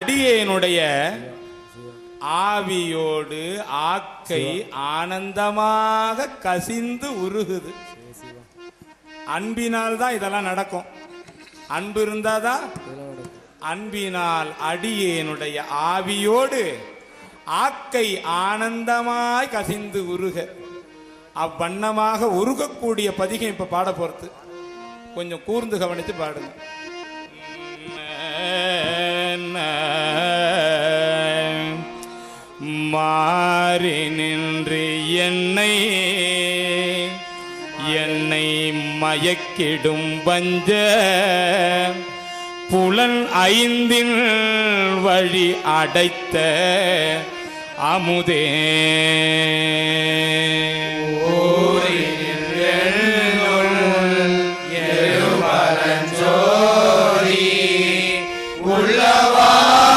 அடியேனுடைய ஆவியோடு ஆக்கை ஆனந்தமாக கசிந்து உருகுது. அன்பினால் தான் இதெல்லாம் நடக்கும். அன்பு இருந்தாதான். அன்பினால் அடியேனுடைய ஆவியோடு ஆக்கை ஆனந்தமாய் கசிந்து உருக, அவ்வண்ணமாக உருகக்கூடிய பதிகம் இப்ப பாட போறது. கொஞ்சம் கூர்ந்து கவனித்து பாடுங்க. மாறி நின்று என்னை மயக்கிடும் வஞ்ச புலன் ஐந்தின் வழி அடைத்த அமுதே.